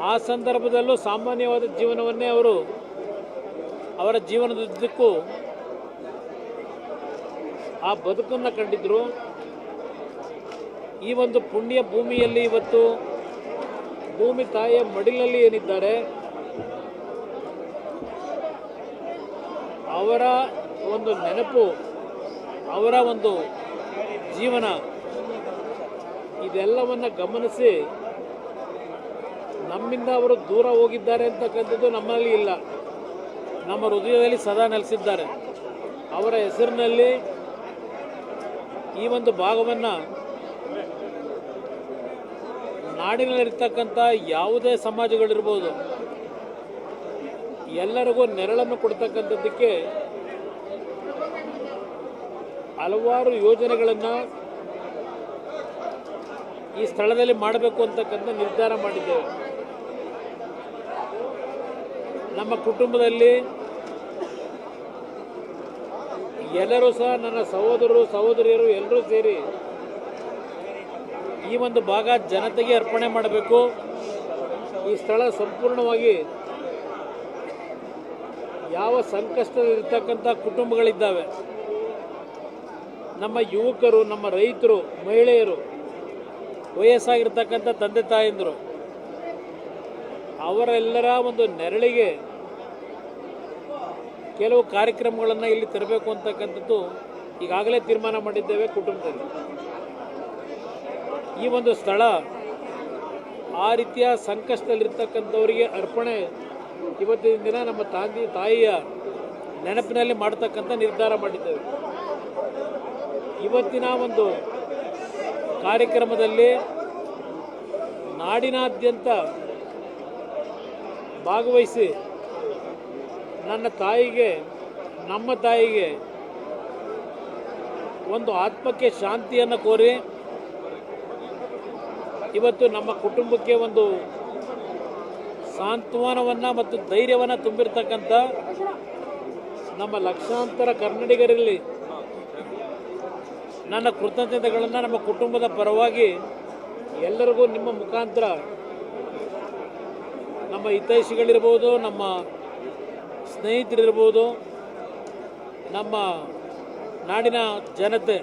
ಆ ಸಂದರ್ಭದಲ್ಲೂ ಸಾಮಾನ್ಯವಾದ ಜೀವನವನ್ನೇ ಅವರು ಅವರ ಜೀವನದುದ್ದಕ್ಕೂ ಆ ಬದುಕನ್ನು ಕಂಡಿದ್ದರು. ಈ ಒಂದು ಪುಣ್ಯ ಭೂಮಿಯಲ್ಲಿ ಇವತ್ತು ಭೂಮಿ ತಾಯಿಯ ಮಡಿಲಲ್ಲಿ ಏನಿದ್ದಾರೆ ಅವರ ಒಂದು ನೆನಪು, ಅವರ ಒಂದು ಜೀವನ, ಇದೆಲ್ಲವನ್ನು ಗಮನಿಸಿ ನಮ್ಮಿಂದ ಅವರು ದೂರ ಹೋಗಿದ್ದಾರೆ ಅಂತಕ್ಕಂಥದ್ದು ನಮ್ಮಲ್ಲಿ ಇಲ್ಲ. ನಮ್ಮ ಹೃದಯದಲ್ಲಿ ಸದಾ ನೆಲೆಸಿದ್ದಾರೆ. ಅವರ ಹೆಸರಿನಲ್ಲಿ ಈ ಒಂದು ಭಾಗವನ್ನು ನಾಡಿನಲ್ಲಿರ್ತಕ್ಕಂಥ ಯಾವುದೇ ಸಮಾಜಗಳಿರ್ಬೋದು ಎಲ್ಲರಿಗೂ ನೆರಳನ್ನು ಕೊಡ್ತಕ್ಕಂಥದ್ದಕ್ಕೆ ಹಲವಾರು ಯೋಜನೆಗಳನ್ನು ಈ ಸ್ಥಳದಲ್ಲಿ ಮಾಡಬೇಕು ಅಂತಕ್ಕಂಥ ನಿರ್ಧಾರ ಮಾಡಿದ್ದೇವೆ. ನಮ್ಮ ಕುಟುಂಬದಲ್ಲಿ ಎಲ್ಲರೂ ಸಹ ನನ್ನ ಸಹೋದರರು ಸಹೋದರಿಯರು ಎಲ್ಲರೂ ಸೇರಿ ಈ ಒಂದು ಭಾಗ ಜನತೆಗೆ ಅರ್ಪಣೆ ಮಾಡಬೇಕು. ಈ ಸ್ಥಳ ಸಂಪೂರ್ಣವಾಗಿ ಯಾವ ಸಂಕಷ್ಟದಲ್ಲಿರ್ತಕ್ಕಂಥ ಕುಟುಂಬಗಳಿದ್ದಾವೆ, ನಮ್ಮ ಯುವಕರು, ನಮ್ಮ ರೈತರು, ಮಹಿಳೆಯರು, ವಯಸ್ಸಾಗಿರ್ತಕ್ಕಂಥ ತಂದೆ ತಾಯಂದರು, ಅವರೆಲ್ಲರ ಒಂದು ನೆರಳಿಗೆ ಕೆಲವು ಕಾರ್ಯಕ್ರಮಗಳನ್ನು ಇಲ್ಲಿ ತರಬೇಕು ಅಂತಕ್ಕಂಥದ್ದು ಈಗಾಗಲೇ ತೀರ್ಮಾನ ಮಾಡಿದ್ದೇವೆ ಕುಟುಂಬದಲ್ಲಿ. ಈ ಒಂದು ಸ್ಥಳ ಆ ರೀತಿಯ ಸಂಕಷ್ಟದಲ್ಲಿರ್ತಕ್ಕಂಥವರಿಗೆ ಅರ್ಪಣೆ ಇವತ್ತಿನ ದಿನ ನಮ್ಮ ತಾಯಿಯ ನೆನಪಿನಲ್ಲಿ ಮಾಡ್ತಕ್ಕಂಥ ನಿರ್ಧಾರ ಮಾಡಿದ್ದೇವೆ. ಇವತ್ತಿನ ಒಂದು ಕಾರ್ಯಕ್ರಮದಲ್ಲಿ ನಾಡಿನಾದ್ಯಂತ ಭಾಗವಹಿಸಿ ನನ್ನ ತಾಯಿಗೆ, ನಮ್ಮ ತಾಯಿಗೆ ಒಂದು ಆತ್ಮಕ್ಕೆ ಶಾಂತಿಯನ್ನು ಕೋರಿ ಇವತ್ತು ನಮ್ಮ ಕುಟುಂಬಕ್ಕೆ ಒಂದು ಸಾಂತ್ವನವನ್ನು ಮತ್ತು ಧೈರ್ಯವನ್ನು ತುಂಬಿರ್ತಕ್ಕಂಥ ನಮ್ಮ ಲಕ್ಷಾಂತರ ಕನ್ನಡಿಗರಲ್ಲಿ ನನ್ನ ಕೃತಜ್ಞತೆಗಳನ್ನು ನಮ್ಮ ಕುಟುಂಬದ ಪರವಾಗಿ ಎಲ್ಲರಿಗೂ ನಿಮ್ಮ ಮುಖಾಂತರ ನಮ್ಮ ಹಿತೈಷಿಗಳಿರ್ಬೋದು, ನಮ್ಮ ಸ್ನೇಹಿತರಿರ್ಬೋದು, ನಮ್ಮ ನಾಡಿನ ಜನತೆ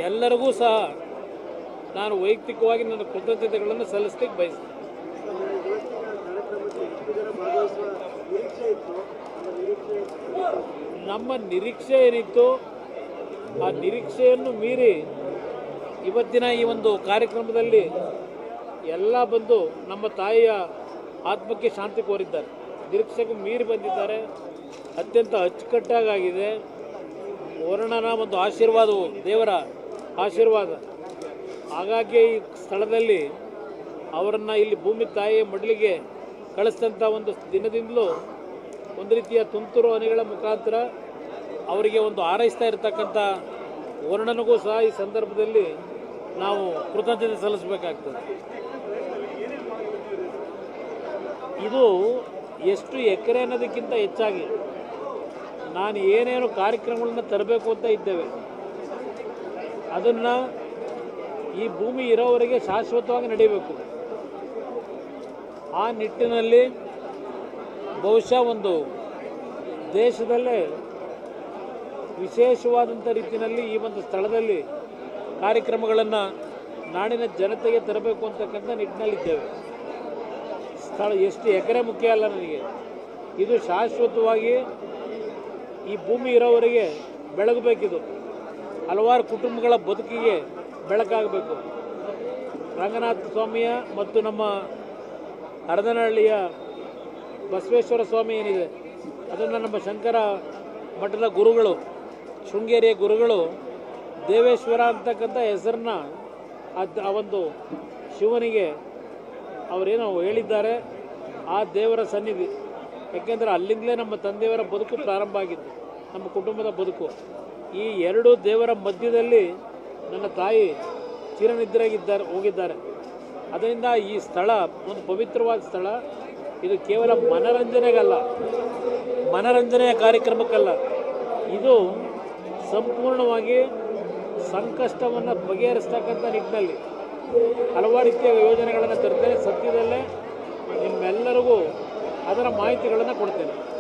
ಎಲ್ಲರಿಗೂ ಸಹ ನಾನು ವೈಯಕ್ತಿಕವಾಗಿ ನನ್ನ ಕೃತಜ್ಞತೆಗಳನ್ನು ಸಲ್ಲಿಸಲಿಕ್ಕೆ ಬಯಸ್ತೀನಿ. ನಮ್ಮ ನಿರೀಕ್ಷೆ ಏನಿತ್ತು ಆ ನಿರೀಕ್ಷೆಯನ್ನು ಮೀರಿ ಇವತ್ತಿನ ಈ ಒಂದು ಕಾರ್ಯಕ್ರಮದಲ್ಲಿ ಎಲ್ಲ ಬಂದು ನಮ್ಮ ತಾಯಿಯ ಆತ್ಮಕ್ಕೆ ಶಾಂತಿ ಕೋರಿದ್ದಾರೆ. ನಿರೀಕ್ಷೆಗೂ ಮೀರಿ ಬಂದಿದ್ದಾರೆ. ಅತ್ಯಂತ ಅಚ್ಚುಕಟ್ಟಾಗಿದೆ. ವರುಣನ ಒಂದು ಆಶೀರ್ವಾದವು ದೇವರ ಆಶೀರ್ವಾದ. ಹಾಗಾಗಿ ಈ ಸ್ಥಳದಲ್ಲಿ ಅವರನ್ನು ಇಲ್ಲಿ ಭೂಮಿ ತಾಯಿಯ ಮಡಲಿಗೆ ಕಳಿಸಿದಂಥ ಒಂದು ದಿನದಿಂದಲೂ ಒಂದು ರೀತಿಯ ತುಂತುರು ಹನಿಗಳ ಮುಖಾಂತರ ಅವರಿಗೆ ಒಂದು ಹಾರೈಸ್ತಾ ಇರತಕ್ಕಂಥ ವರ್ಣನಿಗೂ ಸಹ ಈ ಸಂದರ್ಭದಲ್ಲಿ ನಾವು ಕೃತಜ್ಞತೆ ಸಲ್ಲಿಸಬೇಕಾಗ್ತದೆ. ಇದು ಎಷ್ಟು ಎಕರೆ ಅನ್ನೋದಕ್ಕಿಂತ ಹೆಚ್ಚಾಗಿ ನಾನು ಏನೇನು ಕಾರ್ಯಕ್ರಮಗಳನ್ನ ತರಬೇಕು ಅಂತ ಇದ್ದೇವೆ ಅದನ್ನು ಈ ಭೂಮಿ ಇರೋವರೆಗೆ ಶಾಶ್ವತವಾಗಿ ನಡೀಬೇಕು. ಆ ನಿಟ್ಟಿನಲ್ಲಿ ಬಹುಶಃ ಒಂದು ದೇಶದಲ್ಲೇ ವಿಶೇಷವಾದಂಥ ರೀತಿಯಲ್ಲಿ ಈ ಒಂದು ಸ್ಥಳದಲ್ಲಿ ಕಾರ್ಯಕ್ರಮಗಳನ್ನು ನಾಡಿನ ಜನತೆಗೆ ತರಬೇಕು ಅಂತಕ್ಕಂಥ ನಿಟ್ಟಿನಲ್ಲಿದ್ದೇವೆ. ಸ್ಥಳ ಎಷ್ಟು ಎಕರೆ ಮುಖ್ಯ ಅಲ್ಲ ನನಗೆ, ಇದು ಶಾಶ್ವತವಾಗಿ ಈ ಭೂಮಿ ಇರೋವರೆಗೆ ಬೆಳಗಬೇಕಿದು. ಹಲವಾರು ಕುಟುಂಬಗಳ ಬದುಕಿಗೆ ಬೆಳಕಾಗಬೇಕು. ರಂಗನಾಥ ಸ್ವಾಮಿಯ ಮತ್ತು ನಮ್ಮ ಹರದನಹಳ್ಳಿಯ ಬಸವೇಶ್ವರ ಸ್ವಾಮಿ ಏನಿದೆ ಅದನ್ನು ನಮ್ಮ ಶಂಕರ ಮಠದ ಗುರುಗಳು, ಶೃಂಗೇರಿಯ ಗುರುಗಳು ದೇವೇಶ್ವರ ಅಂತಕ್ಕಂಥ ಹೆಸರನ್ನ ಆ ಒಂದು ಶಿವನಿಗೆ ಅವರೇನೋ ಹೇಳಿದ್ದಾರೆ. ಆ ದೇವರ ಸನ್ನಿಧಿ, ಯಾಕೆಂದರೆ ಅಲ್ಲಿಂದಲೇ ನಮ್ಮ ತಂದೆಯವರ ಬದುಕು ಪ್ರಾರಂಭ ಆಗಿದ್ದು, ನಮ್ಮ ಕುಟುಂಬದ ಬದುಕು. ಈ ಎರಡು ದೇವರ ಮಧ್ಯದಲ್ಲಿ ನನ್ನ ತಾಯಿ ಹೋಗಿದ್ದಾರೆ. ಅದರಿಂದ ಈ ಸ್ಥಳ ಒಂದು ಪವಿತ್ರವಾದ ಸ್ಥಳ. ಇದು ಕೇವಲ ಮನರಂಜನೆಗಲ್ಲ, ಮನರಂಜನೆಯ ಕಾರ್ಯಕ್ರಮಕ್ಕಲ್ಲ, ಇದು ಸಂಪೂರ್ಣವಾಗಿ ಸಂಕಷ್ಟವನ್ನು ಬಗೆಹರಿಸ್ತಕ್ಕಂಥ ನಿಟ್ಟಿನಲ್ಲಿ ಹಲವಾರು ರೀತಿಯ ಯೋಜನೆಗಳನ್ನು ತರ್ತೇನೆ. ಸದ್ಯದಲ್ಲೇ ಅದರ ಮಾಹಿತಿಗಳನ್ನು ಕೊಡ್ತೇನೆ.